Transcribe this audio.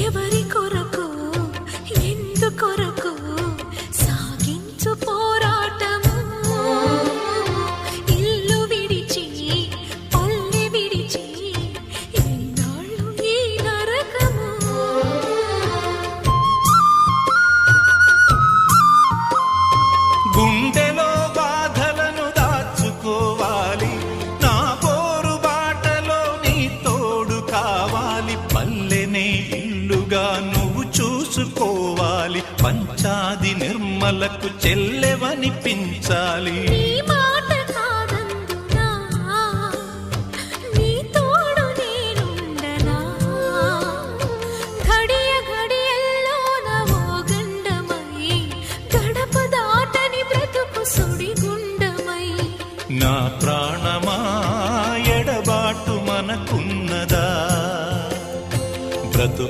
ఎవరి కొరకు ఎందుకొరకు సాగించు పోరాటము ఇల్లు విడిచి పల్లె విడిచి ఎన్నాళ్ళు ఈ నరకము గుండెలో బాధలను దాచుకోవాలి నా పోరు బాటలో నీ తోడు కావాలి పల్లెనే ఇల్లుగా నువ్వు చూసుకోవాలి పంచాది నిర్మలకు చెల్లెవనిపించాలి నీ మాట కాదందునా నీ తోడు నేనుండనా ఘడియ ఘడియల్లోన ఓ గండమై గడప దాటని బ్రతుకు సుడిగుండమై నా ప్రాణమా ఎడబాటు మనకున్నదా బ్రతు